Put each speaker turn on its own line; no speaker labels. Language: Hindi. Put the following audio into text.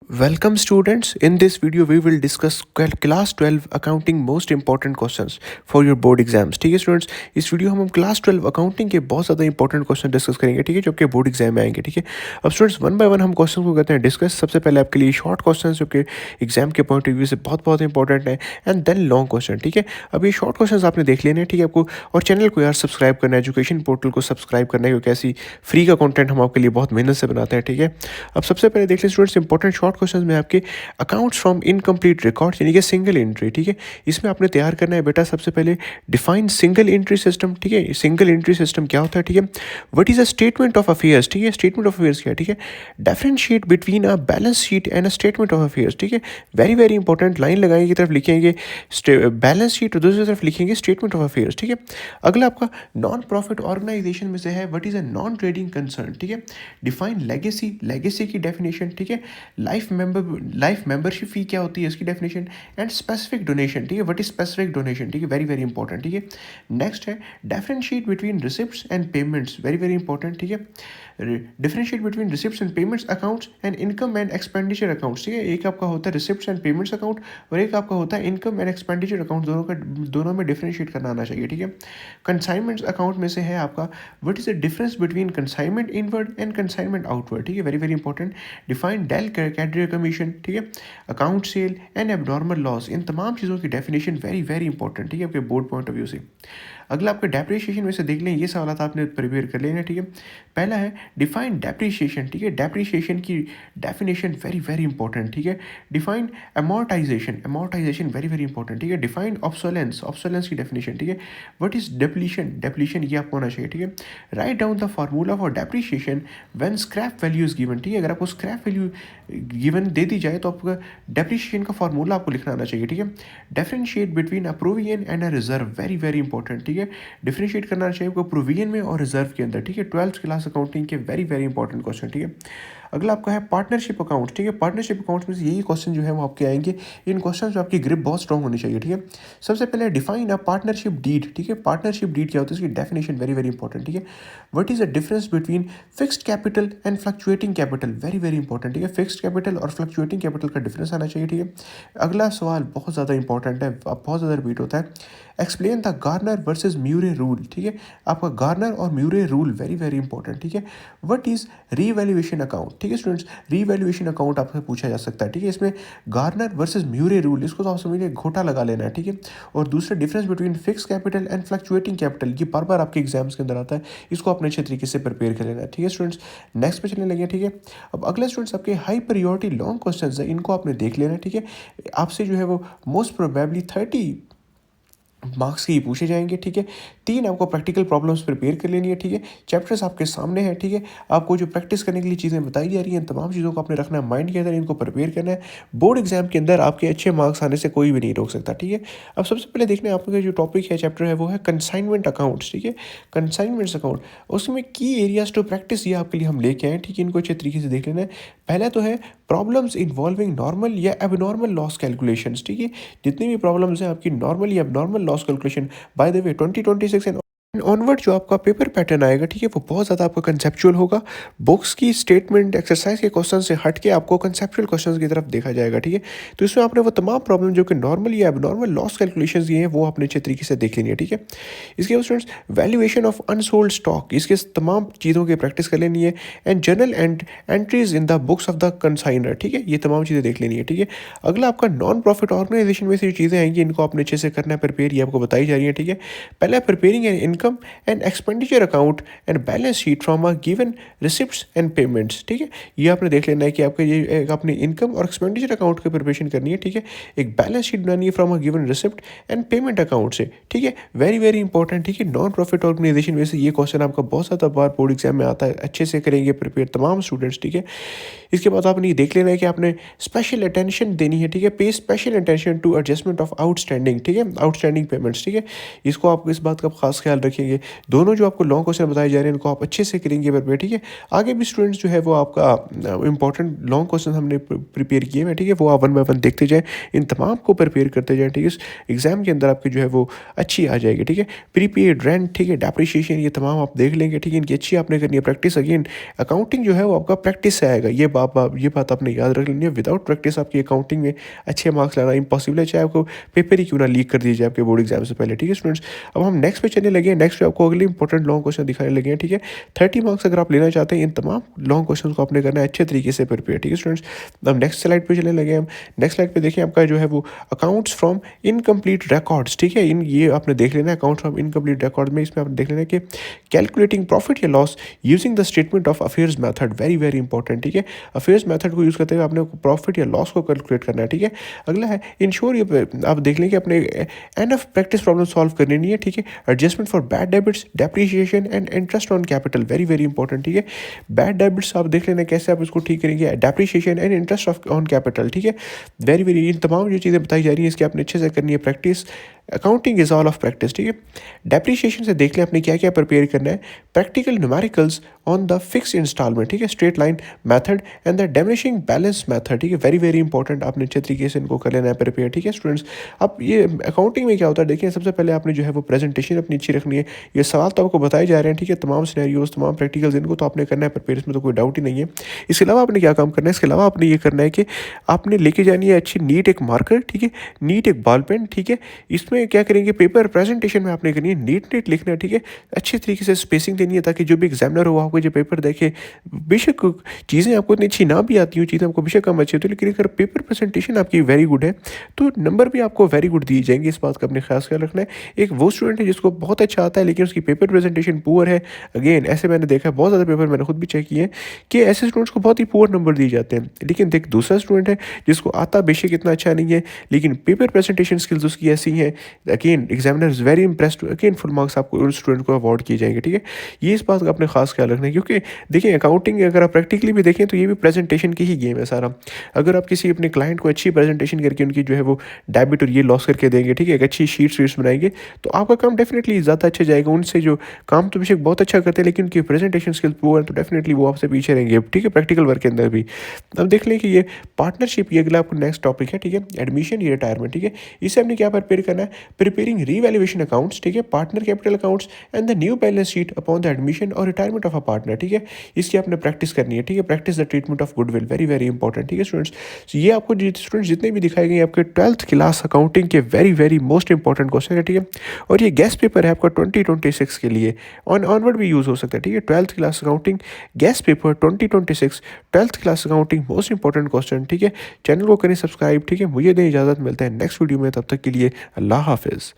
Welcome students. In this video we will discuss class 12 accounting most important questions for your board exams. ठीक है स्टूडेंट्स, इस वीडियो हम क्लास 12 अकाउंटिंग के बहुत ज़्यादा इंपॉर्टेंट क्वेश्चन डिस्कस करेंगे, ठीक है, जो कि बोर्ड एग्जाम में आएंगे. ठीक है, अब स्टूडेंट्स वन बाय वन हम क्वेश्चन को करते हैं डिस्कस. सबसे पहले आपके लिए शॉर्ट क्वेश्चन जो कि एग्जाम के पॉइंट ऑफ व्यू से बहुत बहुत इंपॉर्टेंट है, एंड देन लॉन्ग क्वेश्चन. ठीक है, अब ये शॉर्ट क्वेश्चन आपने देख लेने हैं, ठीक है आपको, और चैनल को यार सब्सक्राइब करना है, एजुकेशन पोर्टल को सब्सक्राइब करना है, क्योंकि ऐसी फ्री का कंटेंट हम आपके लिए बहुत मेहनत से बनाते हैं. ठीक है, अब सबसे पहले देख लें स्टूडेंट्स, इंपॉर्टेंट शॉर्ट क्वेश्चन में आपके अकाउंट्स फ्रॉम इनकम्प्लीट रिकॉर्ड्स यानी कि सिंगल एंट्री. ठीक है, इसमें आपने तैयार करना है बेटा सबसे पहले डिफाइन सिंगल एंट्री सिस्टम. ठीक है, सिंगल एंट्री सिस्टम क्या होता है? ठीक है, what is a statement of affairs. ठीक है, स्टेटमेंट ऑफ अफेयर्स क्या है? ठीक है, differentiate between a balance sheet and a statement of affairs. ठीक है, वेरी वेरी इंपॉर्टेंट. लाइन लगाएंगे की तरफ लिखेंगे बैलेंस शीट और दूसरी तरफ लिखेंगे स्टेटमेंट ऑफ अफेयर्स. ठीक है, अगला आपका नॉन प्रॉफिट ऑर्गेनाइजेशन में से है what is a non trading concern. ठीक है, डिफाइन लेगेसी, लेगेसी की डेफिनेशन. ठीक है, लाइफ मेंबरशिप फी क्या होती है इसकी डेफिनेशन, एंड स्पेसिफिक डोनेशन. ठीक है, व्हाट इज स्पेसिफिक डोनेशन. ठीक है, वेरी वेरी इंपॉर्टेंट. ठीक है, नेक्स्ट है differentiate between receipts and payments. Very very important. ठीक है, differentiate between receipts and payments accounts and income and expenditure accounts. ठीक है, एक आपका होता है रिसिप्ट्स एंड पेमेंट्स अकाउंट और एक आपका होता है इनकम एंड एक्सपेंडिचर अकाउंट. दोनों में डिफरेंशिएट करना आना चाहिए. ठीक है, कंसाइनमेंट्स अकाउंट में से है आपका what is the difference between consignment inward and consignment outward. ठीक है, very very important. Define del credere commission. ठीक है, account sale and abnormal loss. इन तमाम चीज़ों की डेफिनेशन वेरी वेरी इंपॉर्टेंट. ठीक है, आपके बोर्ड पॉइंट ऑफ व्यू से. अगला आपका डेप्रिसिएशन में से देख लें, ये सवाल आपने प्रिपेयर कर लेना. ठीक है, पहला है डिफाइन डेप्रिसिएशन. ठीक है, डेप्रिसिएशन की डेफिनेशन वेरी वेरी इंपॉर्टेंट. ठीक है, define amortisation, amortisation very very important. ठीक है, डिफाइन ऑब्सोलेंस, ऑब्सोलेंस की डेफिनेशन. ठीक है, व्हाट इज डेप्लीशन, डेप्लीशन ये आपको होना चाहिए. ठीक है, write down the formula for depreciation when scrap value is given. ठीक है, अगर आपको स्क्रैप वैल्यू गिवन दे दी जाए तो आपका डेप्रिसिएशन का फार्मूला आपको लिखना आना चाहिए. ठीक है, differentiate between a provision and a reserve. Very very important. ठीक है, डिफरेंशिएट करना चाहिए आपको प्रोविजन में और रिजर्व के अंदर. ठीक है, 12th क्लास अकाउंटिंग के वेरी वेरी इंपॉर्टेंट क्वेश्चन. ठीक है, अगला आपका है पार्टनरशिप अकाउंट. ठीक है, पार्टनरशिप अकाउंट में से यही क्वेश्चन जो है वो आपके आएंगे. इन क्वेश्चन में आपकी ग्रिप बहुत स्ट्रॉन्ग होनी चाहिए. ठीक है, सबसे पहले डिफाइन अ पार्टनरशिप डीड. ठीक है, पार्टनरशिप डीड क्या होती है इसकी डेफिनेशन वेरी वेरी इंपॉर्टेंट. ठीक है, what is the difference between fixed capital and fluctuating capital. Very very important. ठीक है, फिक्स्ड कैपिटल और फ्लक्चुएटिंग कैपिटल का डिफरेंस आना चाहिए. ठीक है, अगला सवाल बहुत ज़्यादा इंपॉर्टेंट है, बहुत ज़्यादा रिपीट होता है. Explain the Garner versus म्यूरे rule. ठीक है, आपका गार्नर और म्यूरे रूल वेरी वेरी इंपॉर्टेंट. ठीक है, व्हाट इज रीवैल्यूएशन अकाउंट. ठीक है स्टूडेंट्स, रीवैल्यूएशन अकाउंट आपसे पूछा जा सकता है. ठीक है, इसमें गार्नर वर्सेस म्यूरे रूल, इसको तो आप समझिए घोटा लगा लेना है. ठीक है, और दूसरा difference between fix capital and fluctuating capital, ये बार बार आपके एग्जाम्स के अंदर आता है, इसको अपने अच्छे तरीके से प्रिपेयर कर लेना है. ठीक है स्टूडेंट्स, नेक्स्ट पे चलने लगे. ठीक है, अब अगले स्टूडेंट्स आपके हाई प्रायोरिटी लॉन्ग क्वेश्चन है, इनको आपने देख लेना है. ठीक है, आपसे जो है वो मोस्ट प्रोबेबली 30 मार्क्स की पूछे जाएंगे. ठीक है, 3 आपको प्रैक्टिकल प्रॉब्लम्स प्रिपेयर कर लेनी है. ठीक है, चैप्टर्स आपके सामने हैं. ठीक है, आपको जो प्रैक्टिस करने के लिए चीज़ें बताई जा रही हैं, तमाम चीज़ों को आपने रखना है माइंड के अंदर, इनको प्रिपेयर करना है. बोर्ड एग्जाम के अंदर आपके अच्छे मार्क्स आने से कोई भी नहीं रोक सकता. ठीक है, अब सबसे पहले देखना है आपका जो टॉपिक है, चैप्टर है, वो है कंसाइनमेंट अकाउंट्स. ठीक है, कंसाइनमेंट्स अकाउंट, उसमें की एरियाज टू प्रैक्टिस ये आपके लिए हम लेके आए. ठीक है, इनको अच्छे तरीके से देख लेना है. पहला तो है प्रॉब्लम्स इन्वॉल्विंग नॉर्मल या एबनॉर्मल लॉस कैलकुलेशंस. ठीक है, जितनी भी प्रॉब्लम्स हैं आपकी नॉर्मल या abnormal loss calculation, by the way 2026 and onward जो आपका पेपर पैटर्न आएगा, ठीक है, वो बहुत ज़्यादा आपका कंसेप्चुअल होगा. बुक्स की स्टेटमेंट एक्सरसाइज के क्वेश्चन से हट के आपको कंसेप्चुअल क्वेश्चन की तरफ देखा जाएगा. ठीक है, तो इसमें आपने वो तमाम प्रॉब्लम जो कि नॉर्मल या एबनॉर्मल लॉस कैलकुलेशन ये हैं वो आपने अच्छे तरीके से देख लेनी है. ठीक है, इसके बाद students valuation of unsold stock, इसके तमाम चीज़ों की प्रैक्टिस कर लेनी है. And journal and entries in the books of the consignor. ठीक है, ये तमाम चीज़ें देख लेनी है. ठीक है, अगला आपका नॉन प्रॉफिट ऑर्गेनाइजेशन में से जो चीज़ें आएंगी, इनको आपने अच्छे से करना है प्रिपेयर, ये आपको बताई जा रही है. ठीक है, पहला preparing an income and expenditure account and balance sheet from a given receipts and payments. ठीक है, ये आपने देख लेना है कि आपके ये अपने इनकम और एक्सपेंडिचर अकाउंट की प्रिपरेशन करनी है. ठीक है, एक बैलेंस शीट बनानी है from a given receipt and payment account से. ठीक है, वेरी वेरी इंपॉर्टेंट. ठीक है, नॉन प्रॉफिट ऑर्गेनाइजेशन में से ये क्वेश्चन आपका बहुत ज़्यादा बार बोर्ड एग्जाम में आता है, अच्छे से करेंगे प्रिपेयर तमाम स्टूडेंट्स. ठीक है, इसके बाद आपने ये देख लेना है कि आपने स्पेशल अटेंशन देनी है. ठीक है, pay special attention to adjustment of outstanding. ठीक है, आउटस्टैंडिंग पेमेंट्स. ठीक है, इसको आप इस बात का खास ख्याल रखिए रखेंगे। दोनों जो आपको लॉन्ग क्वेश्चन बताए जा रहे हैं इनको आप अच्छे से करेंगे प्रिपेयर, ठीक है। आगे भी स्टूडेंट्स जो है वो आपका इंपॉर्टेंट लॉन्ग क्वेश्चन हमने प्रिपेयर किए हैं, ठीक है, वो आप वन बाय वन देखते जाएँ, इन तमाम को प्रिपेयर करते जाएँ, ठीक है। एग्जाम के अंदर आपकी जो है वो अच्छी आ जाएगी, ठीक है। प्रीपेड, रेंट, ठीक है, डेप्रिशिएशन, ये तमाम आप देख लेंगे, ठीक है। इनकी अच्छी आपने करनी है प्रैक्टिस। अगेन अकाउंटिंग जो है वो आपका प्रैक्टिस से आएगा, ये बात आपने याद रख लेनी है। विदाउट प्रैक्टिस आपकी अकाउंटिंग में अच्छे मार्क्स लाना इम्पॉसिबल है, चाहे आपको पेपर ही क्यों ना लीक कर दीजिए आपके बोर्ड एग्जाम से पहले, ठीक है स्टूडेंट्स। अब हम नेक्स्ट पे चलने लगे हैं। नेक्स्ट पे आपको अगले इंपॉर्टेंट लॉन्ग क्वेश्चन दिखाने लगे हैं, ठीक है। 30 मार्क्स अगर आप लेना चाहते हैं, इन तमाम लॉन्ग क्वेश्चन को आपने करना है अच्छे तरीके से प्रिपेयर, ठीक है स्टूडेंट्स। अब नेक्स्ट स्लाइड पे चलने लगे हम। नेक्स्ट स्लाइड पे देखिए आपका जो है वो अकाउंट्स फ्रॉम इनकम्प्लीट रिकॉर्ड्स, ठीक है। इन ये आपने देख लेना है अकाउंट फ्रॉम इनकम्प्लीट रिकॉर्ड में, इसमें आपने देख लेना है कि कैलकुलेटिंग प्रॉफिट या loss using the statement of affairs method, very very important, ठीक है। अफेयर्स मेथड को यूज़ करते हुए आपने प्रॉफिट या लॉस को कैलकुलेट करना है, ठीक है। अगला है इंश्योर, ये आप देख लें कि अपने एनफ प्रैक्टिस प्रॉब्लम सॉल्व करनी नहीं है, ठीक है। Adjustment for bad debits, depreciation and interest on capital, very very important, ठीक है। बैड डेबिट्स आप देख लेना कैसे आप इसको ठीक करेंगे, depreciation and interest on capital, ठीक है। वेरी वेरी इन तमाम जो चीज़ें बताई जा रही हैं इसकी आपने अच्छे से करनी है practice. Accounting is all of practice, ठीक है। डेप्रिसिएशन से देख लें आपने क्या क्या प्रिपेयर करना है। Practical numericals on the fix instalment, ठीक है, straight line method and the diminishing balance method, ठीक है, वेरी वेरी इंपॉर्टेंट, आपने अच्छे तरीके से इनको कर लेना है प्रिपेयर, ठीक है स्टूडेंट्स। अब ये अकाउंटिंग में क्या होता है, देखिए सबसे पहले आपने जो है वो प्रेजेंटेशन अपनी अच्छी रखनी है। ये सवाल तो आपको बताए जा रहे हैं, ठीक है, तमाम सिनेरियोज, तमाम प्रैक्टिकल्स, इनको तो आपने करना है प्रिपेयर, इसमें तो कोई डाउट ही नहीं है। इसके अलावा आपने क्या काम करना है, इसके अलावा आपने ये करना है कि आपने लेके जानी है अच्छी नीट एक मार्कर, ठीक है, नीट एक बॉल पेन, ठीक है। इसमें क्या करेंगे, पेपर प्रेजेंटेशन में आपने करनी है नीट लिखना है, ठीक है। अच्छे तरीके से स्पेसिंग देनी है ताकि जो भी एग्जामिनर हो आपको जो पेपर देखे, बेशक चीज़ें आपको इतनी अच्छी ना भी आती हो, चीज़ें आपको बेशक कम अच्छी होती है, लेकिन अगर पेपर प्रेजेंटेशन आपकी वेरी गुड है तो नंबर भी आपको वेरी गुड दिए जाएंगे। इस बात का अपने खास ख्याल रखना है। एक वो स्टूडेंट है जिसको बहुत अच्छा आता है लेकिन उसकी पेपर प्रेजेंटेशन पुअर है, अगेन ऐसे मैंने देखा है बहुत ज़्यादा पेपर, मैंने खुद भी चेक किए हैं कि ऐसे स्टूडेंट्स को बहुत ही पुअर नंबर दिए जाते हैं। लेकिन देख दूसरा स्टूडेंट है जिसको आता बेशक इतना अच्छा नहीं है लेकिन पेपर प्रेजेंटेशन स्किल्स उसकी ऐसी हैं, again examiner is very impressed, again full marks आपको उन स्टूडेंट को अवार्ड किए जाएंगे, ठीक है। ये इस बात का अपने खास ख्याल रखना है क्योंकि देखिए अकाउंटिंग अगर आप प्रैक्टिकली भी देखें तो ये भी प्रेजेंटेशन की ही गेम है सारा। अगर आप किसी अपने क्लाइंट को अच्छी प्रेजेंटेशन करके उनकी जो है वो डेबिट और ये लॉस करके देंगे, ठीक है, एक अच्छी शीट्स बनाएंगे तो आपका काम डेफिनेटली ज़्यादा अच्छा जाएगा। उनसे जो काम तो बेशक बहुत अच्छा करते हैं लेकिन उनकी प्रेजेंटेशन स्किल्स पुअर तो डेफिनेटली वो आपसे पीछे रहेंगे, ठीक है, प्रैक्टिकल वर्क के अंदर भी। अब देख लें कि ये पार्टनरशिप, ये अगला आपको नेक्स्ट टॉपिक है, ठीक है, एडमिशन या रिटायरमेंट, ठीक है। इसे हमने क्या प्रिपेयर करना है, प्रिपेयरिंग रीवैल्यूएशन अकाउंट्स, ठीक है, partner capital accounts and the new balance sheet upon the admission और रिटायरमेंट ऑफ अ पार्टनर, ठीक है। इसकी आपने प्रैक्टिस करनी है, ठीक है, practice the treatment of goodwill, very very important, ठीक है स्टूडेंट्स। ये आपको स्टूडेंट्स जितने भी दिखाए गए आपके 12th क्लास अकाउंटिंग के very very most important question है, ठीक है। और ये गेस्ट पेपर है आपका 2026 के लिए, ऑनवर्ड भी यूज़ हो सकता है, ठीक है। 12th class accounting guest paper 2026, 12th class accounting most important question, ठीक है। चैनल को करें सब्सक्राइब, ठीक है। मुझे दें इजाज़त, मिलते हैं नेक्स्ट वीडियो में, तब तक के लिए अल्लाह हाफिज़।